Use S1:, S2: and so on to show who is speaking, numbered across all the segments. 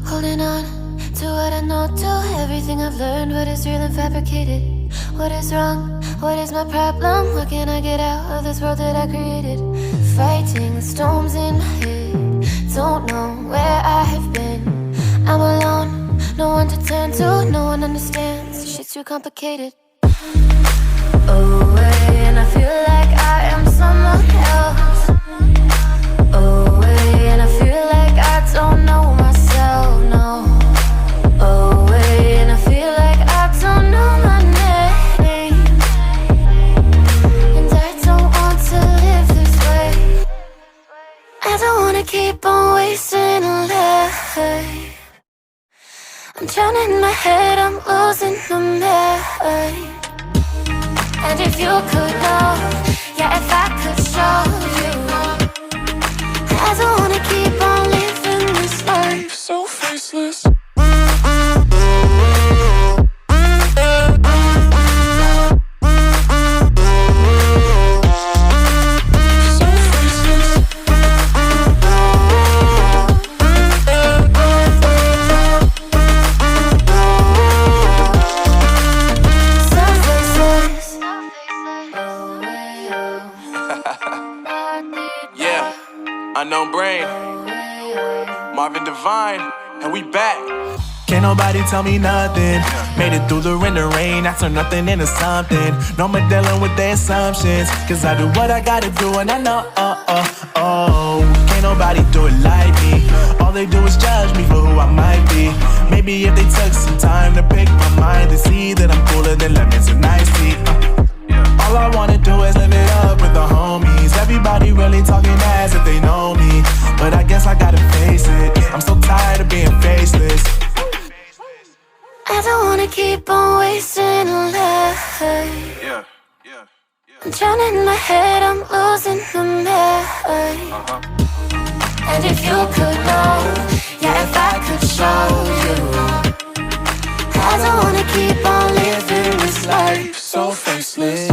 S1: Holding on to what I know, to everything I've learned. What is real and fabricated? What is wrong? What is my problem? What can I get out of this world that I created? Fighting the storms in my head. Don't know where I have been. I'm alone, no one to turn to. No one understands, shit's too complicated. Away, and I feel like I am someone else. Away, and I feel like I don't know myself, no. Away, and I feel like I don't know my name. And I don't want to live this way. I don't wanna keep on wasting a life. I'm drowning in my head, I'm losing my mind. And if you could know, yeah, if I could show you, I don't wanna keep on living this life so faceless.
S2: Unknown Brain, Marvin Divine, and we back.
S3: Can't nobody tell me nothing. Made it through the rain and rain, I turned nothing into something. No more dealing with their assumptions, cause I do what I gotta do and I know, can't nobody do it like me. All they do is judge me for who I might be. Maybe if they took some time to pick my mind, they see that I'm cooler than lemons and iced tea. All I wanna do is live it up with the homies. Everybody really talking as if they know me, but I guess I gotta face it. I'm so tired of being faceless.
S1: I don't wanna keep on wasting a life. I'm drowning in my head, I'm losing my mind. And if you could know, yeah, if I could show you, I don't wanna keep on living this life so faceless.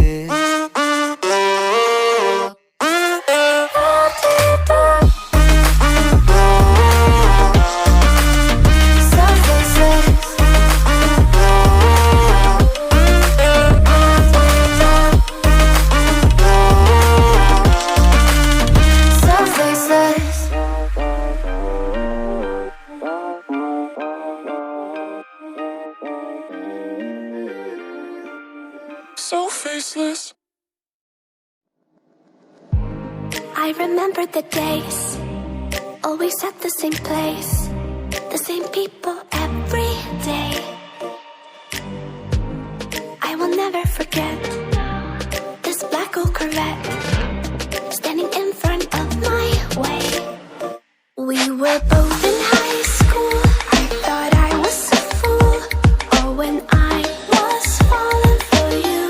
S2: So faceless.
S1: I remember the days, always at the same place, the same people every day. I will never forget this black old Corvette standing in front of my way. We were both in high school, I thought I was a fool. Oh, when I was falling for you,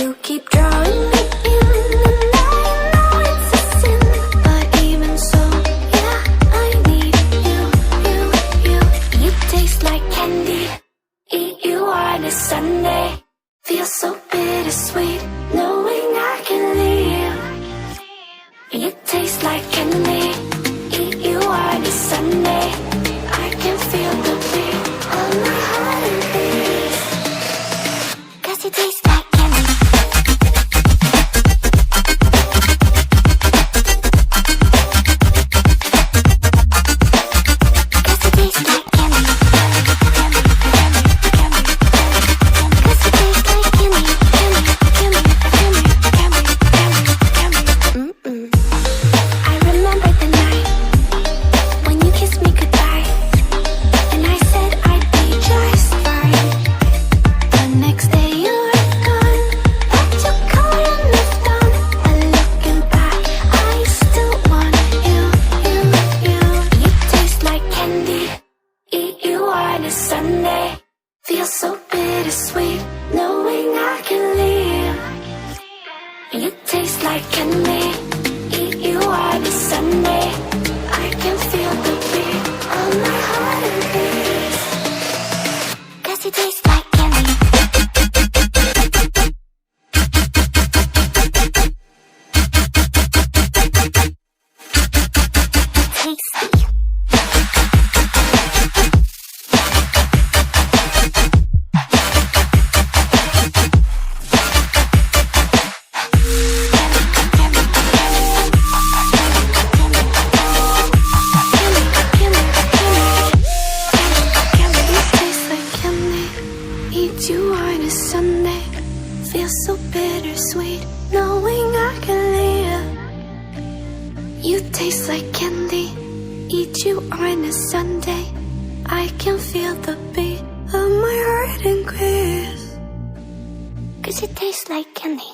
S1: you keep drawing me in, and I know it's a sin, but even so, yeah, I need you. You taste like candy, eat you on a Sunday. Feel so bittersweet, knowing I can leave. You taste like candy, eat you on a Sunday. I can feel the beat of my heart and beats, 'cause you taste like candy. I remember the night when you kissed me goodbye, and I said I'd be just fine. The next day you were gone, but you couldn't have done. But looking back, I still want you. You taste like candy, eat you on a Sunday. Feel so bittersweet, knowing I can leave. You taste like candy, eat you on a Sunday. I can feel the beat of my heart and beats, 'cause you taste like candy. Tasty. eat you on a Sunday. I can feel the beat of my heart increase, 'cause it tastes like candy.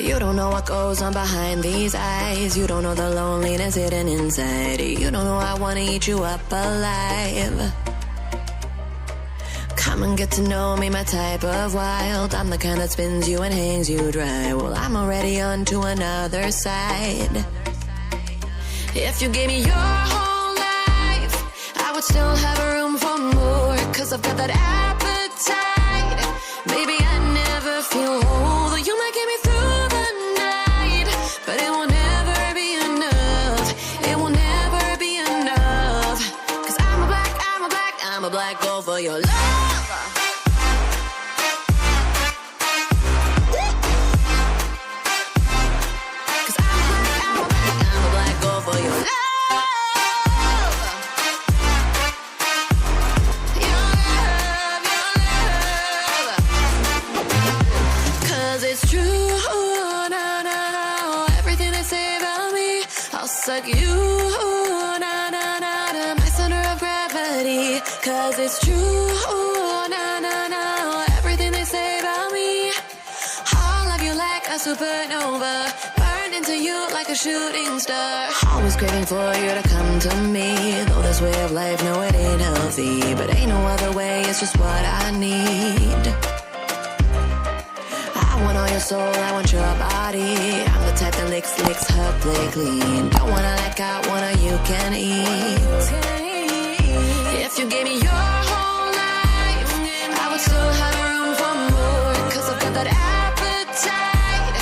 S4: You don't know what goes on behind these eyes. You don't know the loneliness hidden inside. You don't know I wanna eat you up alive. Come and get to know me, my type of wild. I'm the kind that spins you and hangs you dry. Well, I'm already on to another side. If you gave me your whole life, I would still have room for more, 'cause I've got that appetite. Maybe I never feel whole. You might get me through the night, but it will never be enough. It will never be enough. 'Cause I'm a black gold for your love. 'Cause I'm a black gold for your love. It's true, no, no, no. Everything they say about me, I'll suck you, no, no, no, to my center of gravity. 'Cause it's true, no, no, no. Everything they say about me, I'll love you like a supernova, burned into you like a shooting star. Always craving for you to come to me. Though this way of life, no, it ain't healthy, but ain't no other way, it's just what I need. I want all your soul, I want your body. I'm the type that licks her play clean. Don't wanna let go, wanna you can eat. If you gave me your whole life, I would still have room for more, 'cause I've got that appetite.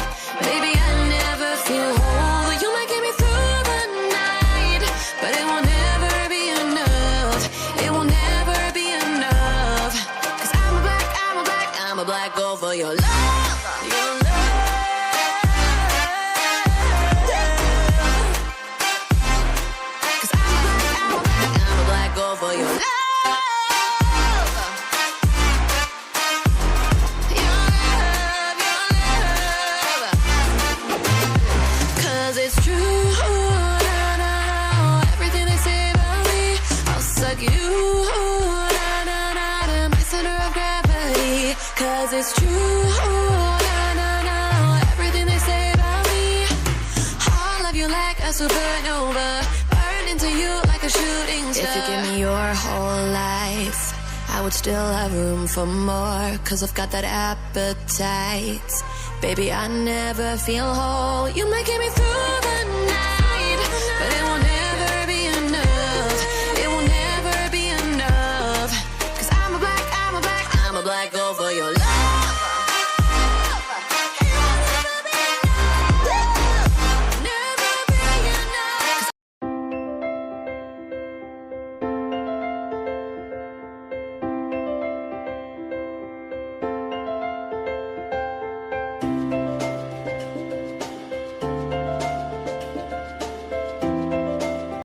S4: Baby, I never feel whole. You might get me through the night, but it will never be enough. It will never be enough. 'Cause I'm a black gold for your love. Your love. 'Cause I'm a black gold for your love. Your love. 'Cause it's true, no, no, no. Everything they say about me, I'll suck you, no, no, no, to my center of gravity. 'Cause it's true. Supernova, burn into you like a shooting star. If you give me your whole life, I would still have room for more, 'cause I've got that appetite. Baby, I never feel whole. You might get me through